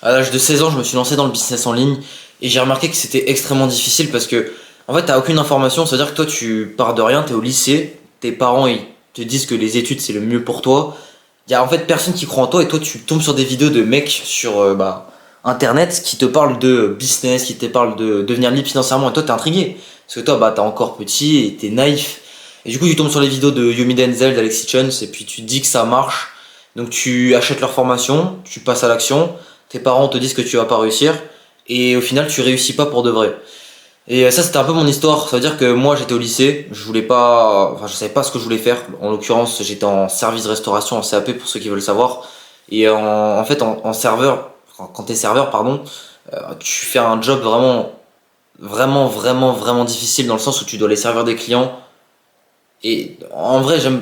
À l'âge de 16 ans, je me suis lancé dans le business en ligne et j'ai remarqué que c'était extrêmement difficile parce que, en fait, t'as aucune information. C'est-à-dire que toi, tu pars de rien, t'es au lycée, tes parents ils te disent que les études c'est le mieux pour toi. Il y a en fait personne qui croit en toi et toi, tu tombes sur des vidéos de mecs sur internet qui te parlent de business, qui te parlent de devenir libre financièrement et toi, t'es intrigué parce que toi, t'es encore petit et t'es naïf. Et du coup, tu tombes sur les vidéos de Yomi Denzel, d'Alexis Jones et puis tu te dis que ça marche. Donc tu achètes leur formation, tu passes à l'action. Tes parents te disent que tu vas pas réussir et au final tu réussis pas pour de vrai. Et ça c'était un peu mon histoire, ça veut dire que moi j'étais au lycée, je voulais pas, enfin je savais pas ce que je voulais faire. En l'occurrence j'étais en service restauration en CAP pour ceux qui veulent savoir. Et en fait en serveur, quand t'es serveur pardon, tu fais un job vraiment difficile dans le sens où tu dois aller servir des clients. Et en vrai j'aime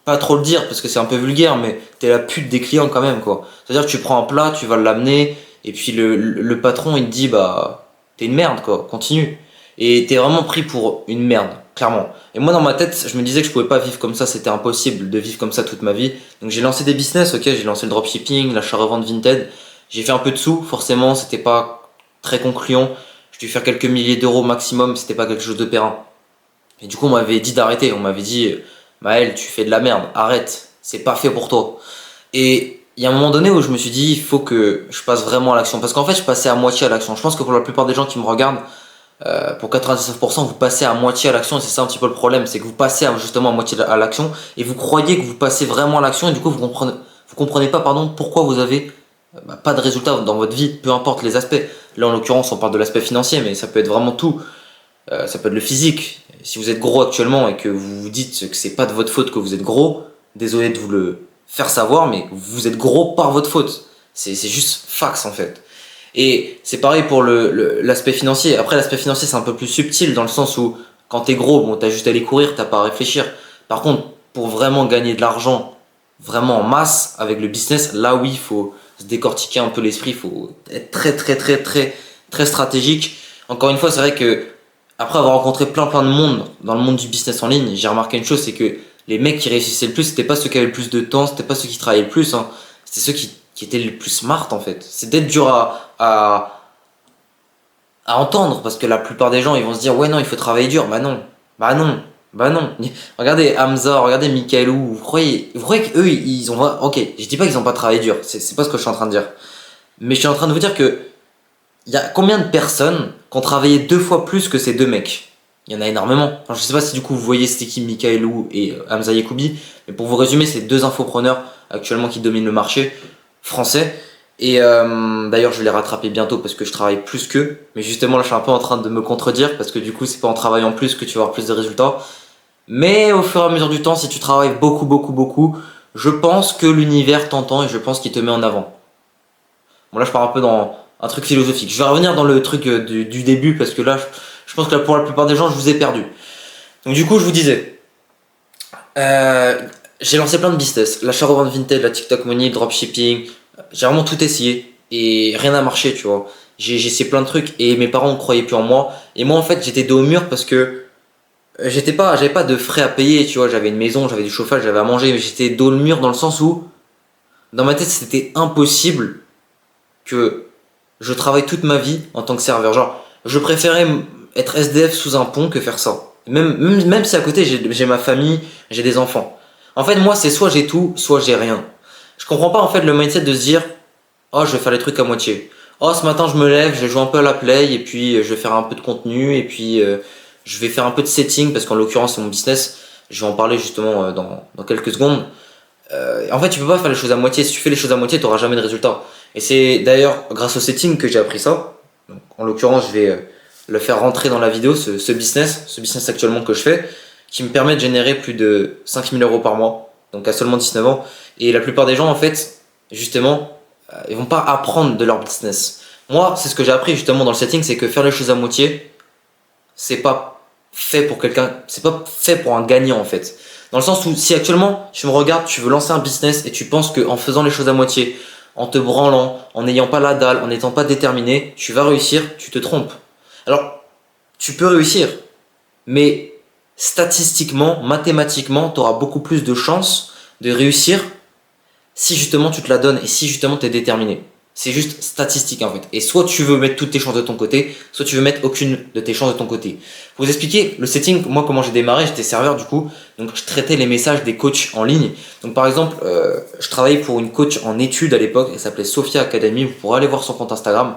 pas trop le dire parce que c'est un peu vulgaire, mais t'es la pute des clients quand même, quoi. C'est-à-dire que tu prends un plat, tu vas l'amener, et puis le patron il te dit bah t'es une merde, quoi, continue. Et t'es vraiment pris pour une merde, clairement. Et moi dans ma tête, je me disais que je pouvais pas vivre comme ça, c'était impossible de vivre comme ça toute ma vie. Donc j'ai lancé des business, ok, j'ai lancé le dropshipping, l'achat-revente Vinted. J'ai fait un peu de sous, forcément, c'était pas très concluant. J'ai dû faire quelques milliers d'euros maximum, c'était pas quelque chose de périn. Et du coup, on m'avait dit d'arrêter. On m'avait dit, Maël, tu fais de la merde, arrête, c'est pas fait pour toi. Et il y a un moment donné où je me suis dit, il faut que je passe vraiment à l'action. Parce qu'en fait, je passais à moitié à l'action. Je pense que pour la plupart des gens qui me regardent, pour 99%, vous passez à moitié à l'action. Et c'est ça un petit peu le problème, c'est que vous passez justement à moitié à l'action. Et vous croyez que vous passez vraiment à l'action. Et du coup, vous comprenez pas, pardon, pourquoi vous avez pas de résultats dans votre vie, peu importe les aspects. Là, en l'occurrence, on parle de l'aspect financier, mais ça peut être vraiment tout. Ça peut être le physique. Si vous êtes gros actuellement et que vous vous dites que c'est pas de votre faute que vous êtes gros, désolé de vous le faire savoir, mais vous êtes gros par votre faute. C'est juste fax en fait. Et c'est pareil pour l'aspect financier. Après, l'aspect financier, c'est un peu plus subtil dans le sens où quand t'es gros, bon, t'as juste à aller courir, t'as pas à réfléchir. Par contre, pour vraiment gagner de l'argent, vraiment en masse avec le business, là oui, il faut se décortiquer un peu l'esprit, il faut être très stratégique. Encore une fois, c'est vrai que après avoir rencontré plein de monde dans le monde du business en ligne, j'ai remarqué une chose, c'est que les mecs qui réussissaient le plus, c'était pas ceux qui avaient le plus de temps, c'était pas ceux qui travaillaient le plus, hein. C'était ceux qui étaient le plus smart en fait. C'est d'être dur à entendre parce que la plupart des gens ils vont se dire ouais non il faut travailler dur, bah non, bah non. Regardez Hamza, regardez Mikaelou, vous croyez qu'eux ils ont, ok, je dis pas qu'ils ont pas travaillé dur, c'est pas ce que je suis en train de dire, mais je suis en train de vous dire que il y a combien de personnes qui ont travaillé 2 fois plus que ces deux mecs? Il y en a énormément. Enfin, je sais pas si du coup vous voyez c'était qui Mikaelou et Hamza Yekoubi, mais pour vous résumer, c'est deux infopreneurs actuellement qui dominent le marché français. Et d'ailleurs, je vais les rattraper bientôt parce que je travaille plus qu'eux. Mais justement, là, je suis un peu en train de me contredire parce que du coup, c'est pas en travaillant plus que tu vas avoir plus de résultats. Mais au fur et à mesure du temps, si tu travailles beaucoup, je pense que l'univers t'entend et je pense qu'il te met en avant. Bon, là, je pars un peu dans un truc philosophique. Je vais revenir dans le truc du début parce que là, je pense que là, pour la plupart des gens, je vous ai perdu. Donc, du coup, je vous disais, euh, j'ai lancé plein de business. L'achat-revente Vinted, la TikTok Money, le dropshipping. J'ai vraiment tout essayé et rien n'a marché, tu vois. J'ai essayé plein de trucs et mes parents ne croyaient plus en moi. Et moi, en fait, j'étais dos au mur parce que j'avais pas de frais à payer, tu vois. J'avais une maison, j'avais du chauffage, j'avais à manger, mais j'étais dos au mur dans le sens où, dans ma tête, c'était impossible que je travaille toute ma vie en tant que serveur. Genre, je préférais être SDF sous un pont que faire ça. Même si à côté j'ai ma famille, j'ai des enfants. En fait, moi, c'est soit j'ai tout, soit j'ai rien. Je comprends pas en fait le mindset de se dire, oh, je vais faire les trucs à moitié. Oh, ce matin, je me lève, je vais jouer un peu à la play, et puis je vais faire un peu de contenu, et puis je vais faire un peu de setting, parce qu'en l'occurrence, c'est mon business. Je vais en parler justement dans quelques secondes. En fait, tu peux pas faire les choses à moitié. Si tu fais les choses à moitié, tu n'auras jamais de résultat. Et c'est d'ailleurs grâce au setting que j'ai appris ça. Donc, en l'occurrence, je vais le faire rentrer dans la vidéo, ce business actuellement que je fais, qui me permet de générer plus de 5000 euros par mois, donc à seulement 19 ans. Et la plupart des gens, en fait, justement, ils vont pas apprendre de leur business. Moi, c'est ce que j'ai appris justement dans le setting, c'est que faire les choses à moitié, c'est pas fait pour quelqu'un, c'est pas fait pour un gagnant en fait. Dans le sens où si actuellement tu me regardes, tu veux lancer un business et tu penses qu'en faisant les choses à moitié, en te branlant, en n'ayant pas la dalle, en n'étant pas déterminé, tu vas réussir, tu te trompes. Alors, tu peux réussir, mais statistiquement, mathématiquement, tu auras beaucoup plus de chances de réussir si justement tu te la donnes et si justement tu es déterminé. C'est juste statistique en fait. Et soit tu veux mettre toutes tes chances de ton côté, soit tu veux mettre aucune de tes chances de ton côté. Pour vous expliquer le setting, moi comment j'ai démarré, j'étais serveur du coup, donc je traitais les messages des coachs en ligne. Donc par exemple, je travaillais pour une coach en études à l'époque, elle s'appelait Sophia Academy, vous pourrez aller voir son compte Instagram.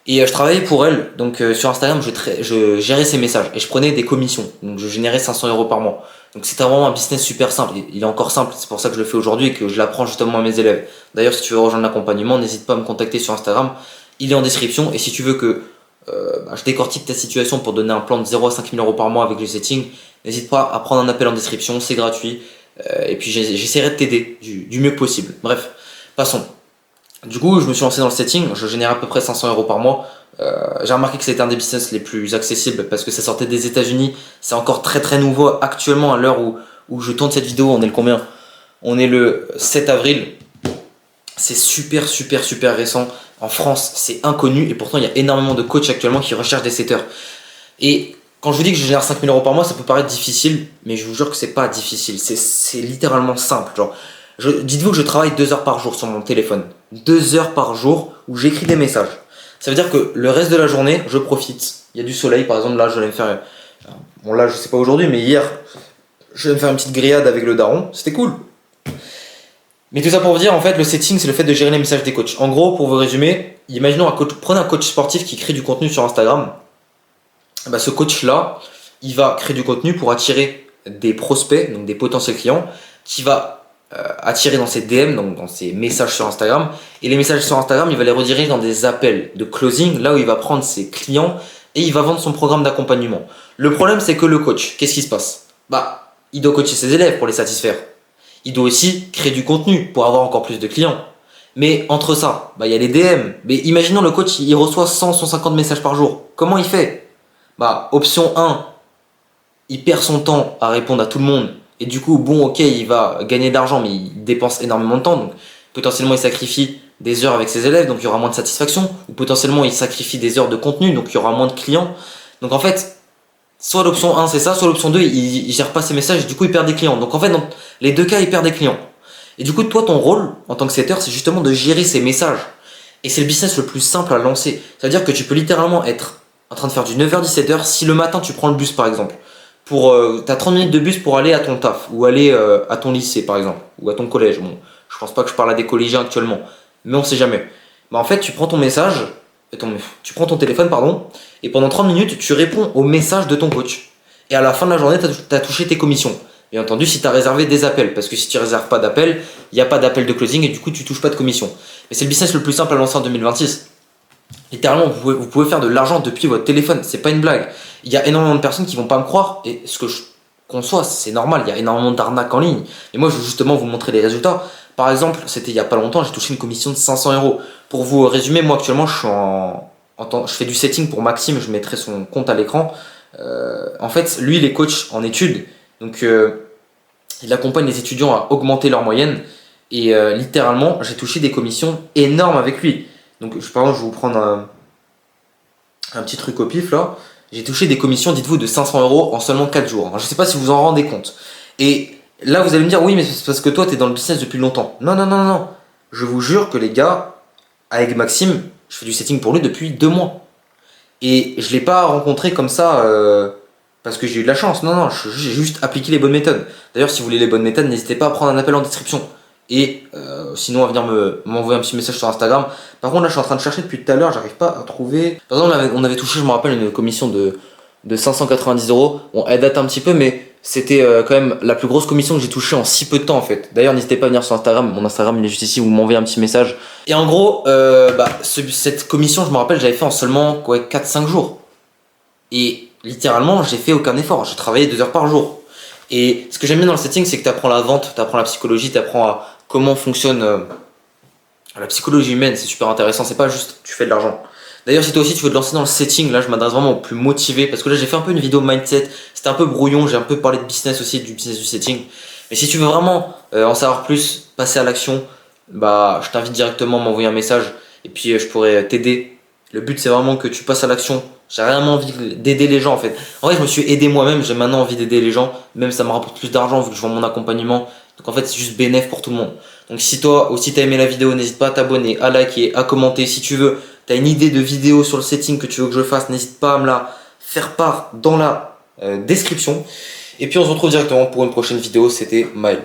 Et je travaillais pour elle, donc sur Instagram, je gérais ses messages et je prenais des commissions. Donc je générais 500 € par mois. Donc c'était vraiment un business super simple. Il est encore simple, c'est pour ça que je le fais aujourd'hui et que je l'apprends justement à mes élèves. D'ailleurs, si tu veux rejoindre l'accompagnement, n'hésite pas à me contacter sur Instagram. Il est en description. Et si tu veux que je décortique ta situation pour donner un plan de 0 à 5 000 € par mois avec le setting, n'hésite pas à prendre un appel en description, c'est gratuit. Et puis j'essaierai de t'aider du mieux possible. Bref, passons. Du coup, je me suis lancé dans le setting, je génère à peu près 500 € par mois. J'ai remarqué que c'était un des business les plus accessibles parce que ça sortait des États-Unis. C'est encore très très nouveau actuellement à l'heure où je tourne cette vidéo. On est le combien? On est le 7 avril. C'est super super super récent. En France, c'est inconnu et pourtant il y a énormément de coachs actuellement qui recherchent des setters. Et quand je vous dis que je génère 5 000 € par mois, ça peut paraître difficile, mais je vous jure que c'est pas difficile. C'est littéralement simple. Genre, dites-vous que je travaille 2 heures par jour sur mon téléphone. 2 heures par jour où j'écris des messages. Ça veut dire que le reste de la journée, je profite. Il y a du soleil, par exemple, là, je vais me faire... Bon, là, je sais pas aujourd'hui, mais hier, je vais me faire une petite grillade avec le daron. C'était cool. Mais tout ça pour vous dire, en fait, le setting, c'est le fait de gérer les messages des coachs. En gros, pour vous résumer, imaginons prenez un coach sportif qui crée du contenu sur Instagram. Bah, ce coach-là, il va créer du contenu pour attirer des prospects, donc des potentiels clients, qui va attirer dans ses DM, donc dans ses messages sur Instagram. Et les messages sur Instagram, il va les rediriger dans des appels de closing, là où il va prendre ses clients et il va vendre son programme d'accompagnement. Le problème, c'est que le coach, qu'est-ce qui se passe? Bah, il doit coacher ses élèves pour les satisfaire. Il doit aussi créer du contenu pour avoir encore plus de clients. Mais entre ça, bah, il y a les DM. Mais imaginons le coach, il reçoit 100-150 messages par jour. Comment il fait? Bah, option 1, il perd son temps à répondre à tout le monde. Et du coup, bon, ok, il va gagner de l'argent, mais il dépense énormément de temps. Donc, potentiellement, il sacrifie des heures avec ses élèves, donc il y aura moins de satisfaction. Ou potentiellement, il sacrifie des heures de contenu, donc il y aura moins de clients. Donc, en fait, soit l'option 1, c'est ça, soit l'option 2, il gère pas ses messages, et du coup, il perd des clients. Donc, en fait, dans les deux cas, il perd des clients. Et du coup, toi, ton rôle, en tant que setter, c'est justement de gérer ces messages. Et c'est le business le plus simple à lancer. C'est-à-dire que tu peux littéralement être en train de faire du 9h-17h. Si le matin, tu prends le bus, par exemple, t'as 30 minutes de bus pour aller à ton taf ou aller à ton lycée par exemple ou à ton collège. Bon, je pense pas que je parle à des collégiens actuellement, mais on sait jamais. Bah en fait, tu prends ton message, tu prends ton téléphone pardon, et pendant 30 minutes, tu réponds au message de ton coach. Et à la fin de la journée, t'as touché tes commissions. Bien entendu, si tu as réservé des appels, parce que si tu réserves pas d'appels, il n'y a pas d'appel de closing et du coup, tu touches pas de commission. Mais c'est le business le plus simple à lancer en 2026. Littéralement, vous pouvez faire de l'argent depuis votre téléphone, c'est pas une blague. Il y a énormément de personnes qui vont pas me croire, et ce que je conçois, c'est normal, il y a énormément d'arnaques en ligne. Et moi, je veux justement vous montrer les résultats. Par exemple, c'était il y a pas longtemps, j'ai touché une commission de 500 €. Pour vous résumer, moi actuellement, je fais du setting pour Maxime, je mettrai son compte à l'écran. En fait, lui, il est coach en études, donc il accompagne les étudiants à augmenter leur moyenne. Et littéralement, j'ai touché des commissions énormes avec lui. Donc, par exemple, je vais vous prendre un petit truc au pif là. J'ai touché des commissions, dites-vous, de 500 € en seulement 4 jours. Je ne sais pas si vous en rendez compte. Et là, vous allez me dire, oui, mais c'est parce que toi, tu es dans le business depuis longtemps. Non, non, non, non. Je vous jure que les gars, avec Maxime, je fais du setting pour lui depuis 2 mois. Et je ne l'ai pas rencontré comme ça parce que j'ai eu de la chance. Non, non, j'ai juste appliqué les bonnes méthodes. D'ailleurs, si vous voulez les bonnes méthodes, n'hésitez pas à prendre un appel en description. Et sinon à venir m'envoyer un petit message sur Instagram. Par contre là je suis en train de chercher depuis tout à l'heure, j'arrive pas à trouver. Par exemple on avait touché, je me rappelle, une commission de 590 €. Bon, elle date un petit peu, mais c'était quand même la plus grosse commission que j'ai touchée en si peu de temps en fait. D'ailleurs n'hésitez pas à venir sur Instagram, mon Instagram il est juste ici, vous m'envoyez un petit message. Et en gros cette commission, je me rappelle, j'avais fait en seulement 4-5 jours. Et littéralement j'ai fait aucun effort, j'ai travaillé 2 heures par jour. Et ce que j'aime bien dans le setting, c'est que tu apprends la vente, tu apprends la psychologie, tu apprends à comment fonctionne la psychologie humaine. C'est super intéressant, c'est pas juste tu fais de l'argent. D'ailleurs, si toi aussi tu veux te lancer dans le setting, là je m'adresse vraiment aux plus motivés, parce que là j'ai fait un peu une vidéo mindset, c'était un peu brouillon, j'ai un peu parlé de business aussi, du business du setting. Mais si tu veux vraiment en savoir plus, passer à l'action, bah je t'invite directement à m'envoyer un message et puis je pourrais t'aider. Le but c'est vraiment que tu passes à l'action J'ai vraiment envie d'aider les gens en fait. En vrai, je me suis aidé moi-même, j'ai maintenant envie d'aider les gens. Même ça me rapporte plus d'argent vu que je vends mon accompagnement. Donc en fait, c'est juste bénéf pour tout le monde. Donc si toi aussi t'as aimé la vidéo, n'hésite pas à t'abonner, à liker, à commenter. Si tu veux, t'as une idée de vidéo sur le setting que tu veux que je fasse, n'hésite pas à me la faire part dans la description. Et puis on se retrouve directement pour une prochaine vidéo. C'était Maël.